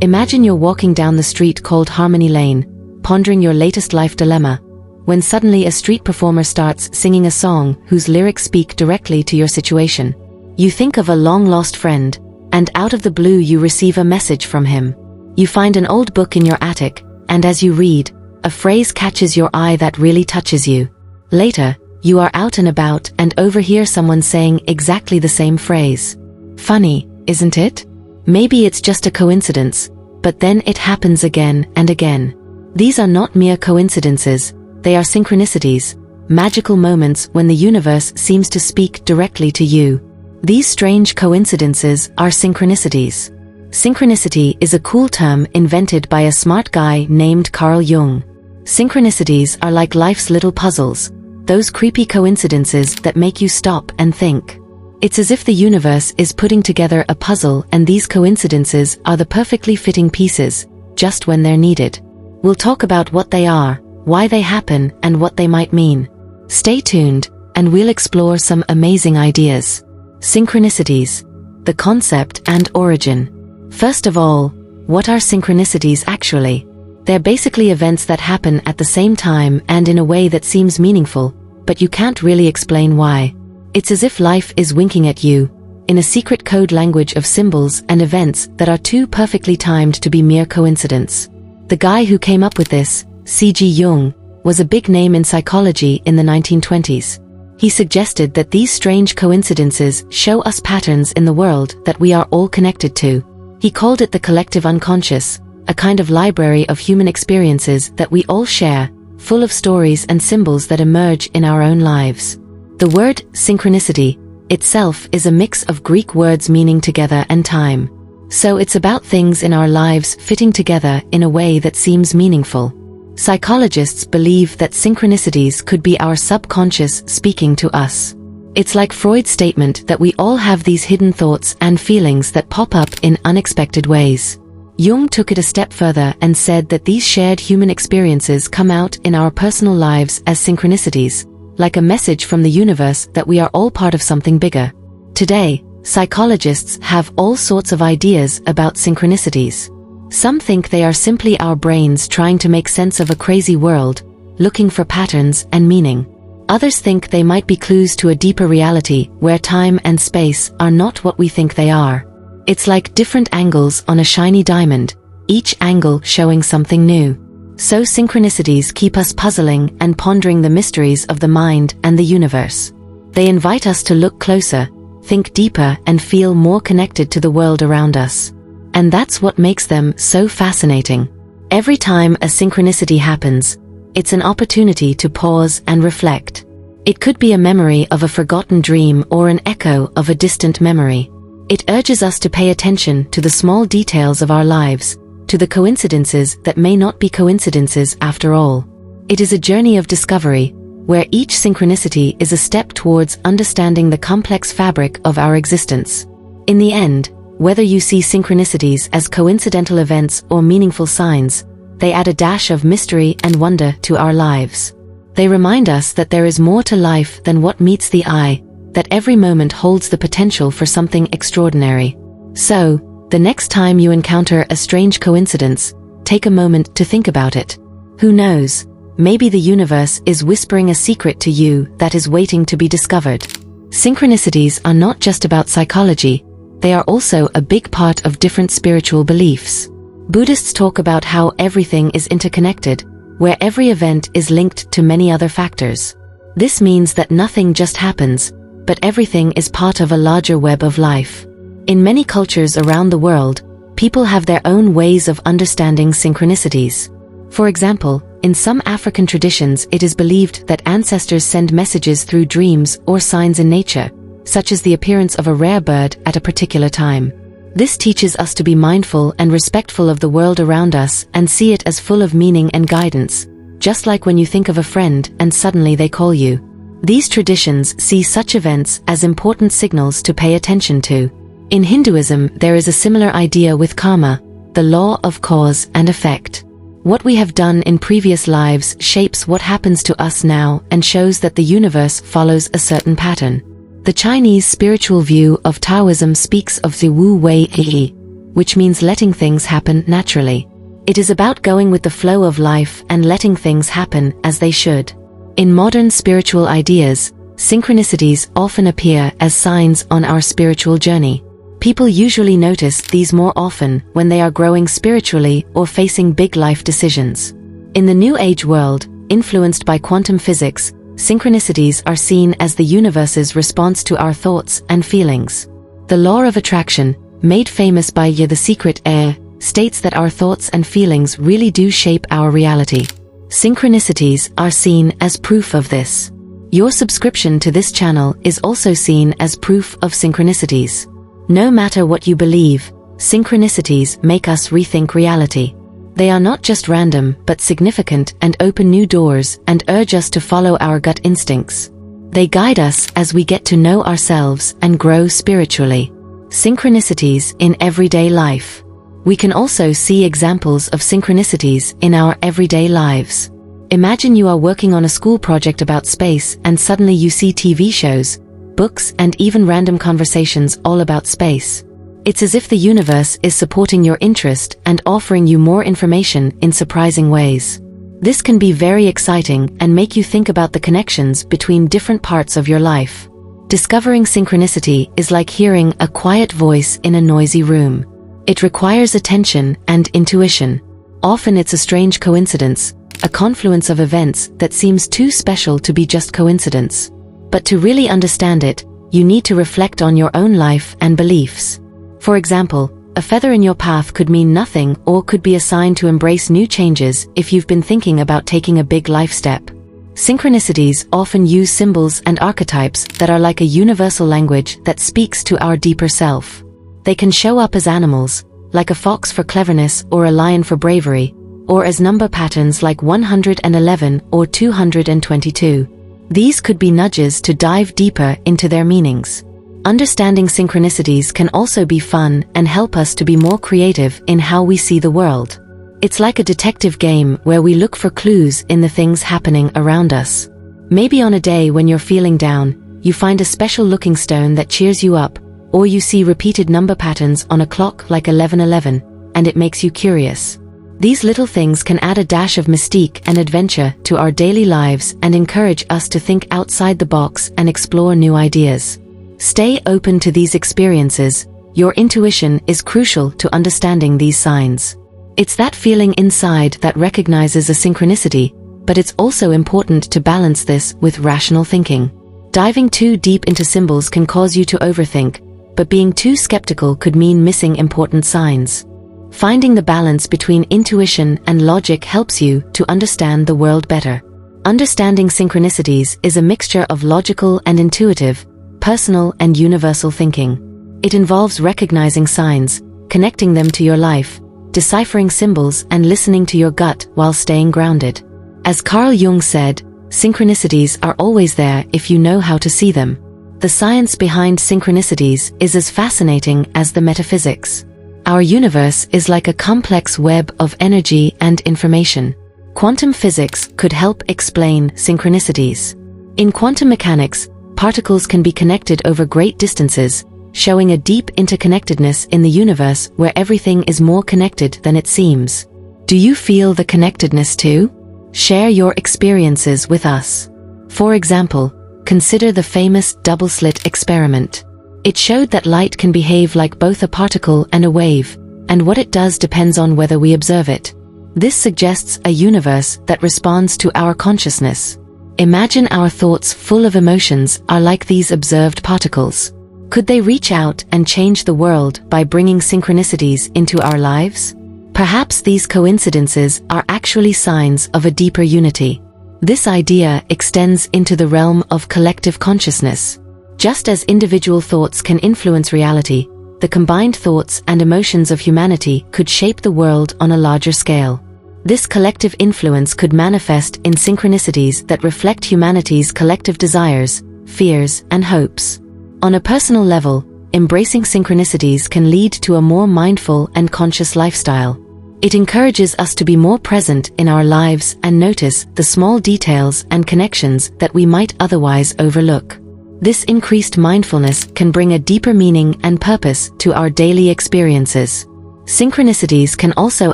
Imagine you're walking down the street called Harmony Lane, pondering your latest life dilemma, when suddenly a street performer starts singing a song whose lyrics speak directly to your situation. You think of a long-lost friend, and out of the blue you receive a message from him. You find an old book in your attic, and as you read, a phrase catches your eye that really touches you. Later, you are out and about and overhear someone saying exactly the same phrase. Funny, isn't it? Maybe it's just a coincidence, but then it happens again and again. These are not mere coincidences, they are synchronicities, magical moments when the universe seems to speak directly to you. These strange coincidences are synchronicities. Synchronicity is a cool term invented by a smart guy named Jung. Synchronicities are like life's little puzzles, those creepy coincidences that make you stop and think. It's as if the universe is putting together a puzzle and these coincidences are the perfectly fitting pieces, just when they're needed. We'll talk about what they are, why they happen, and what they might mean. Stay tuned, and we'll explore some amazing ideas. Synchronicities, the concept and origin. First of all, what are synchronicities actually? They're basically events that happen at the same time and in a way that seems meaningful, but you can't really explain why. It's as if life is winking at you, in a secret code language of symbols and events that are too perfectly timed to be mere coincidence. The guy who came up with this, Jung, was a big name in psychology in the 1920s. He suggested that these strange coincidences show us patterns in the world that we are all connected to. He called it the collective unconscious, a kind of library of human experiences that we all share, full of stories and symbols that emerge in our own lives. The word synchronicity itself is a mix of Greek words meaning together and time. So it's about things in our lives fitting together in a way that seems meaningful. Psychologists believe that synchronicities could be our subconscious speaking to us. It's like Freud's statement that we all have these hidden thoughts and feelings that pop up in unexpected ways. Jung took it a step further and said that these shared human experiences come out in our personal lives as synchronicities, like a message from the universe that we are all part of something bigger. Today, psychologists have all sorts of ideas about synchronicities. Some think they are simply our brains trying to make sense of a crazy world, looking for patterns and meaning. Others think they might be clues to a deeper reality where time and space are not what we think they are. It's like different angles on a shiny diamond, each angle showing something new. So synchronicities keep us puzzling and pondering the mysteries of the mind and the universe. They invite us to look closer, think deeper, and feel more connected to the world around us. And that's what makes them so fascinating. Every time a synchronicity happens, it's an opportunity to pause and reflect. It could be a memory of a forgotten dream or an echo of a distant memory. It urges us to pay attention to the small details of our lives, to the coincidences that may not be coincidences after all. It is a journey of discovery, where each synchronicity is a step towards understanding the complex fabric of our existence. In the end, whether you see synchronicities as coincidental events or meaningful signs, they add a dash of mystery and wonder to our lives. They remind us that there is more to life than what meets the eye, that every moment holds the potential for something extraordinary. So, the next time you encounter a strange coincidence, take a moment to think about it. Who knows, maybe the universe is whispering a secret to you that is waiting to be discovered. Synchronicities are not just about psychology, they are also a big part of different spiritual beliefs. Buddhists talk about how everything is interconnected, where every event is linked to many other factors. This means that nothing just happens, but everything is part of a larger web of life. In many cultures around the world, people have their own ways of understanding synchronicities. For example, in some African traditions it is believed that ancestors send messages through dreams or signs in nature, such as the appearance of a rare bird at a particular time. This teaches us to be mindful and respectful of the world around us and see it as full of meaning and guidance, just like when you think of a friend and suddenly they call you. These traditions see such events as important signals to pay attention to. In Hinduism, there is a similar idea with karma, the law of cause and effect. What we have done in previous lives shapes what happens to us now and shows that the universe follows a certain pattern. The Chinese spiritual view of Taoism speaks of the Wu Wei Yi, which means letting things happen naturally. It is about going with the flow of life and letting things happen as they should. In modern spiritual ideas, synchronicities often appear as signs on our spiritual journey. People usually notice these more often when they are growing spiritually or facing big life decisions. In the New Age world, influenced by quantum physics, synchronicities are seen as the universe's response to our thoughts and feelings. The law of attraction, made famous by The Secret Air, states that our thoughts and feelings really do shape our reality. Synchronicities are seen as proof of this. Your subscription to this channel is also seen as proof of synchronicities. No matter what you believe, synchronicities make us rethink reality. They are not just random but significant and open new doors and urge us to follow our gut instincts. They guide us as we get to know ourselves and grow spiritually. Synchronicities in everyday life. We can also see examples of synchronicities in our everyday lives. Imagine you are working on a school project about space and suddenly you see TV shows, books, and even random conversations all about space. It's as if the universe is supporting your interest and offering you more information in surprising ways. This can be very exciting and make you think about the connections between different parts of your life. Discovering synchronicity is like hearing a quiet voice in a noisy room. It requires attention and intuition. Often it's a strange coincidence, a confluence of events that seems too special to be just coincidence. But to really understand it, you need to reflect on your own life and beliefs. For example, a feather in your path could mean nothing or could be a sign to embrace new changes if you've been thinking about taking a big life step. Synchronicities often use symbols and archetypes that are like a universal language that speaks to our deeper self. They can show up as animals, like a fox for cleverness or a lion for bravery, or as number patterns like 111 or 222. These could be nudges to dive deeper into their meanings. Understanding synchronicities can also be fun and help us to be more creative in how we see the world. It's like a detective game where we look for clues in the things happening around us. Maybe on a day when you're feeling down, you find a special looking stone that cheers you up, or you see repeated number patterns on a clock like 1111, and it makes you curious. These little things can add a dash of mystique and adventure to our daily lives and encourage us to think outside the box and explore new ideas. Stay open to these experiences. Your intuition is crucial to understanding these signs. It's that feeling inside that recognizes a synchronicity, but it's also important to balance this with rational thinking. Diving too deep into symbols can cause you to overthink, but being too skeptical could mean missing important signs. Finding the balance between intuition and logic helps you to understand the world better. Understanding synchronicities is a mixture of logical and intuitive, personal and universal thinking. It involves recognizing signs, connecting them to your life, deciphering symbols, and listening to your gut while staying grounded. As Carl Jung said, synchronicities are always there if you know how to see them. The science behind synchronicities is as fascinating as the metaphysics. Our universe is like a complex web of energy and information. Quantum physics could help explain synchronicities. In quantum mechanics, particles can be connected over great distances, showing a deep interconnectedness in the universe where everything is more connected than it seems. Do you feel the connectedness too? Share your experiences with us. For example, consider the famous double-slit experiment. It showed that light can behave like both a particle and a wave, and what it does depends on whether we observe it. This suggests a universe that responds to our consciousness. Imagine our thoughts full of emotions are like these observed particles. Could they reach out and change the world by bringing synchronicities into our lives? Perhaps these coincidences are actually signs of a deeper unity. This idea extends into the realm of collective consciousness. Just as individual thoughts can influence reality, the combined thoughts and emotions of humanity could shape the world on a larger scale. This collective influence could manifest in synchronicities that reflect humanity's collective desires, fears, and hopes. On a personal level, embracing synchronicities can lead to a more mindful and conscious lifestyle. It encourages us to be more present in our lives and notice the small details and connections that we might otherwise overlook. This increased mindfulness can bring a deeper meaning and purpose to our daily experiences. Synchronicities can also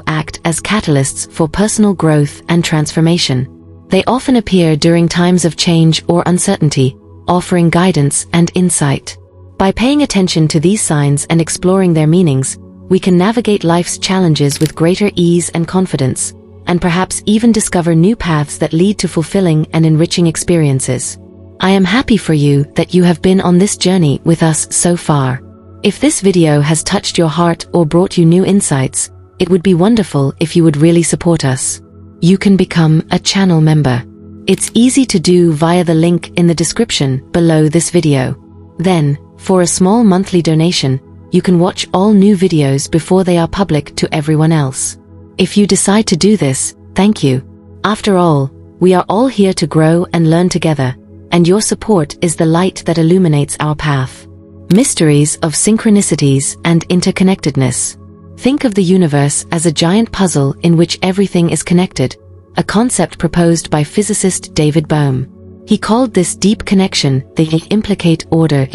act as catalysts for personal growth and transformation. They often appear during times of change or uncertainty, offering guidance and insight. By paying attention to these signs and exploring their meanings, we can navigate life's challenges with greater ease and confidence, and perhaps even discover new paths that lead to fulfilling and enriching experiences. I am happy for you that you have been on this journey with us so far. If this video has touched your heart or brought you new insights, it would be wonderful if you would really support us. You can become a channel member. It's easy to do via the link in the description below this video. Then, for a small monthly donation, you can watch all new videos before they are public to everyone else. If you decide to do this, thank you. After all, we are all here to grow and learn together, and your support is the light that illuminates our path. Mysteries of synchronicities and interconnectedness. Think of the universe as a giant puzzle in which everything is connected, a concept proposed by physicist David Bohm. He called this deep connection the implicate order.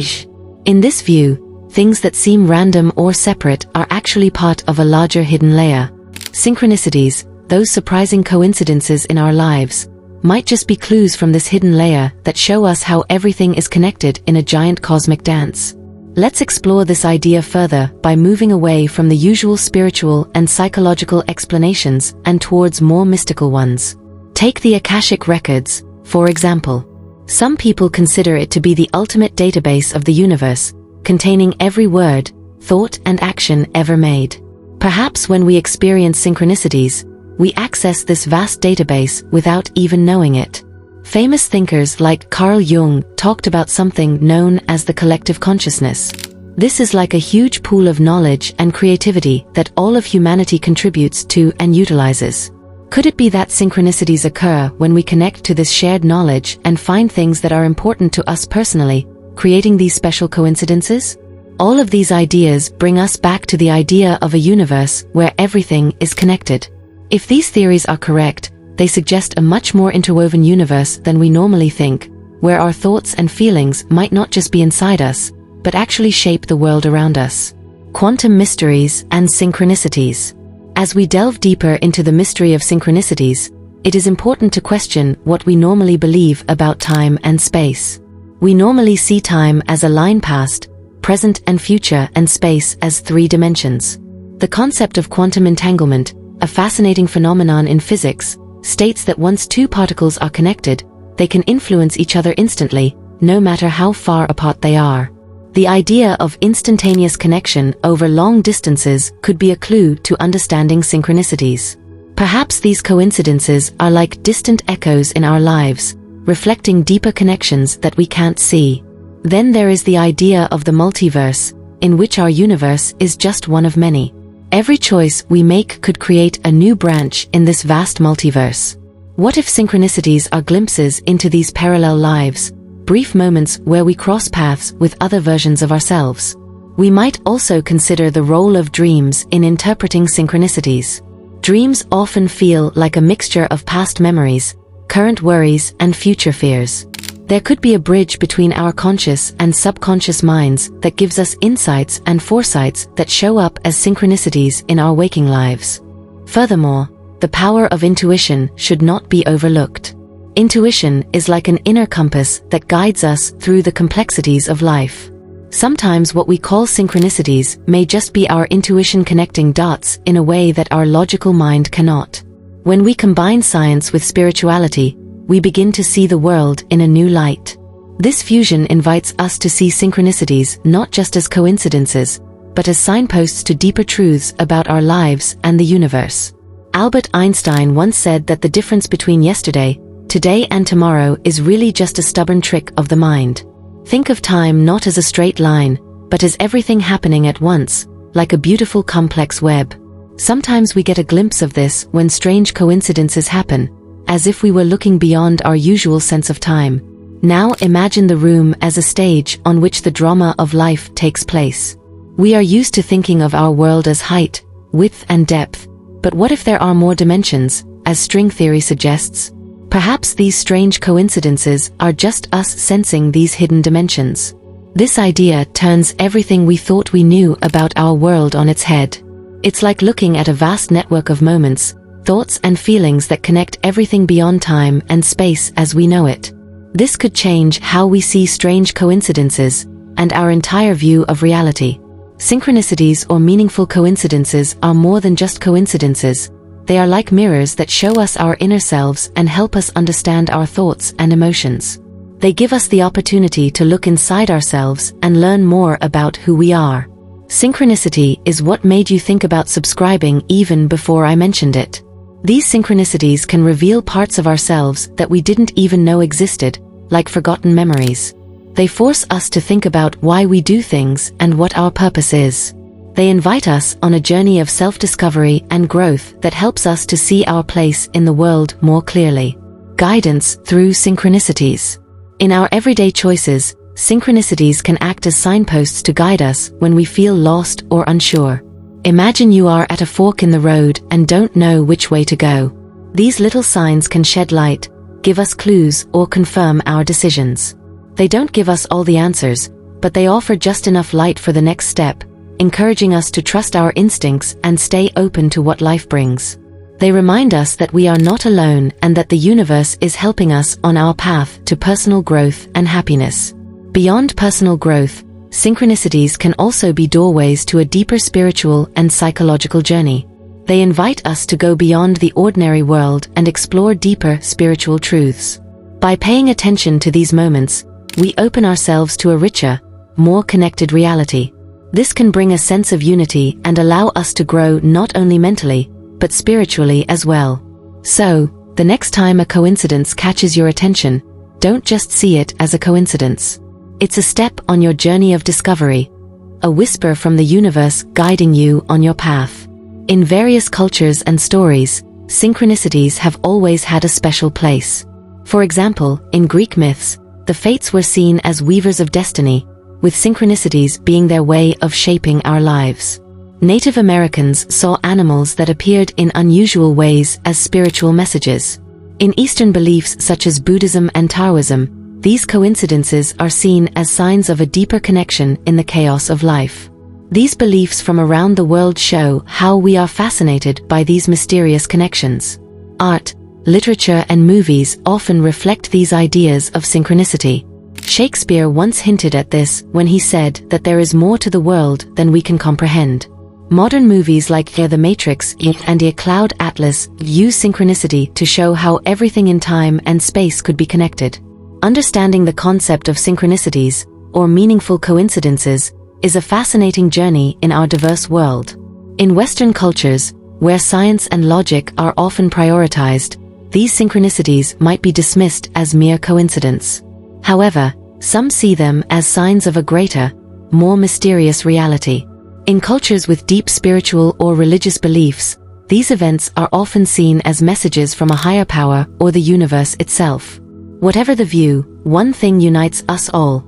In this view, things that seem random or separate are actually part of a larger hidden layer. Synchronicities, those surprising coincidences in our lives, might just be clues from this hidden layer that show us how everything is connected in a giant cosmic dance. Let's explore this idea further by moving away from the usual spiritual and psychological explanations and towards more mystical ones. Take the Akashic Records, for example. Some people consider it to be the ultimate database of the universe, containing every word, thought, and action ever made. Perhaps when we experience synchronicities, we access this vast database without even knowing it. Famous thinkers like Carl Jung talked about something known as the collective consciousness. This is like a huge pool of knowledge and creativity that all of humanity contributes to and utilizes. Could it be that synchronicities occur when we connect to this shared knowledge and find things that are important to us personally, creating these special coincidences? All of these ideas bring us back to the idea of a universe where everything is connected. If these theories are correct, they suggest a much more interwoven universe than we normally think, where our thoughts and feelings might not just be inside us, but actually shape the world around us. Quantum mysteries and synchronicities. As we delve deeper into the mystery of synchronicities, it is important to question what we normally believe about time and space. We normally see time as a line past, present and future, and space as 3 dimensions. The concept of quantum entanglement, a fascinating phenomenon in physics, states that once 2 particles are connected, they can influence each other instantly, no matter how far apart they are. The idea of instantaneous connection over long distances could be a clue to understanding synchronicities. Perhaps these coincidences are like distant echoes in our lives, reflecting deeper connections that we can't see. Then there is the idea of the multiverse, in which our universe is just one of many. Every choice we make could create a new branch in this vast multiverse. What if synchronicities are glimpses into these parallel lives, brief moments where we cross paths with other versions of ourselves? We might also consider the role of dreams in interpreting synchronicities. Dreams often feel like a mixture of past memories, current worries, and future fears. There could be a bridge between our conscious and subconscious minds that gives us insights and foresights that show up as synchronicities in our waking lives. Furthermore, the power of intuition should not be overlooked. Intuition is like an inner compass that guides us through the complexities of life. Sometimes what we call synchronicities may just be our intuition connecting dots in a way that our logical mind cannot. When we combine science with spirituality, we begin to see the world in a new light. This fusion invites us to see synchronicities not just as coincidences, but as signposts to deeper truths about our lives and the universe. Albert Einstein once said that the difference between yesterday, today, and tomorrow is really just a stubborn trick of the mind. Think of time not as a straight line, but as everything happening at once, like a beautiful complex web. Sometimes we get a glimpse of this when strange coincidences happen, as if we were looking beyond our usual sense of time. Now imagine the room as a stage on which the drama of life takes place. We are used to thinking of our world as height, width, and depth, but what if there are more dimensions, as string theory suggests? Perhaps these strange coincidences are just us sensing these hidden dimensions. This idea turns everything we thought we knew about our world on its head. It's like looking at a vast network of moments, thoughts and feelings that connect everything beyond time and space as we know it. This could change how we see strange coincidences and our entire view of reality. Synchronicities or meaningful coincidences are more than just coincidences. They are like mirrors that show us our inner selves and help us understand our thoughts and emotions. They give us the opportunity to look inside ourselves and learn more about who we are. Synchronicity is what made you think about subscribing even before I mentioned it. These synchronicities can reveal parts of ourselves that we didn't even know existed, like forgotten memories. They force us to think about why we do things and what our purpose is. They invite us on a journey of self-discovery and growth that helps us to see our place in the world more clearly. Guidance through synchronicities. In our everyday choices, synchronicities can act as signposts to guide us when we feel lost or unsure. Imagine you are at a fork in the road and don't know which way to go. These little signs can shed light, give us clues, or confirm our decisions. They don't give us all the answers, but they offer just enough light for the next step, encouraging us to trust our instincts and stay open to what life brings. They remind us that we are not alone and that the universe is helping us on our path to personal growth and happiness. Beyond personal growth, synchronicities can also be doorways to a deeper spiritual and psychological journey. They invite us to go beyond the ordinary world and explore deeper spiritual truths. By paying attention to these moments, we open ourselves to a richer, more connected reality. This can bring a sense of unity and allow us to grow not only mentally, but spiritually as well. So, the next time a coincidence catches your attention, don't just see it as a coincidence. It's a step on your journey of discovery, a whisper from the universe guiding you on your path. In various cultures and stories, synchronicities have always had a special place. For example, in Greek myths, the fates were seen as weavers of destiny, with synchronicities being their way of shaping our lives. Native Americans saw animals that appeared in unusual ways as spiritual messages. In Eastern beliefs such as Buddhism and Taoism, these coincidences are seen as signs of a deeper connection in the chaos of life. These beliefs from around the world show how we are fascinated by these mysterious connections. Art, literature, and movies often reflect these ideas of synchronicity. Shakespeare once hinted at this when he said that there is more to the world than we can comprehend. Modern movies like The Matrix and The Cloud Atlas use synchronicity to show how everything in time and space could be connected. Understanding the concept of synchronicities, or meaningful coincidences, is a fascinating journey in our diverse world. In Western cultures, where science and logic are often prioritized, these synchronicities might be dismissed as mere coincidence. However, some see them as signs of a greater, more mysterious reality. In cultures with deep spiritual or religious beliefs, these events are often seen as messages from a higher power or the universe itself. Whatever the view, one thing unites us all: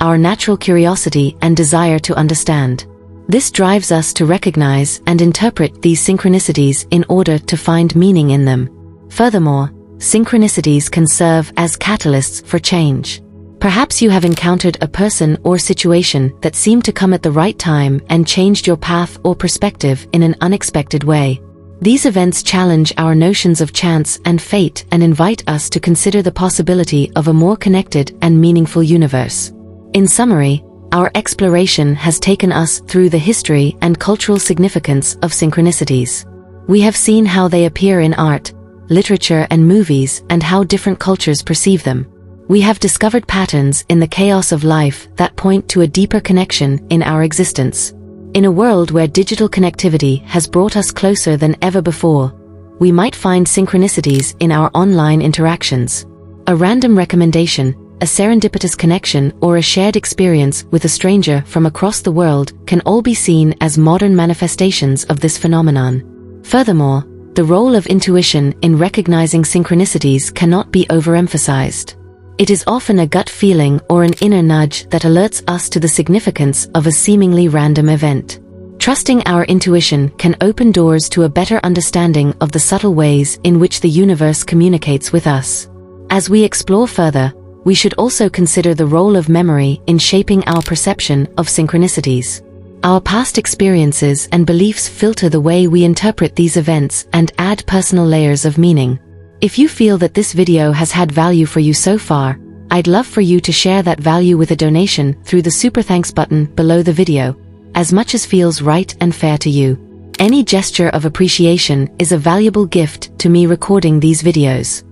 our natural curiosity and desire to understand. This drives us to recognize and interpret these synchronicities in order to find meaning in them. Furthermore, synchronicities can serve as catalysts for change. Perhaps you have encountered a person or situation that seemed to come at the right time and changed your path or perspective in an unexpected way. These events challenge our notions of chance and fate and invite us to consider the possibility of a more connected and meaningful universe. In summary, our exploration has taken us through the history and cultural significance of synchronicities. We have seen how they appear in art, literature, and movies, and how different cultures perceive them. We have discovered patterns in the chaos of life that point to a deeper connection in our existence. In a world where digital connectivity has brought us closer than ever before, we might find synchronicities in our online interactions. A random recommendation, a serendipitous connection, or a shared experience with a stranger from across the world can all be seen as modern manifestations of this phenomenon. Furthermore, the role of intuition in recognizing synchronicities cannot be overemphasized. It is often a gut feeling or an inner nudge that alerts us to the significance of a seemingly random event. Trusting our intuition can open doors to a better understanding of the subtle ways in which the universe communicates with us. As we explore further, we should also consider the role of memory in shaping our perception of synchronicities. Our past experiences and beliefs filter the way we interpret these events and add personal layers of meaning. If you feel that this video has had value for you so far, I'd love for you to share that value with a donation through the Super Thanks button below the video, as much as feels right and fair to you. Any gesture of appreciation is a valuable gift to me recording these videos.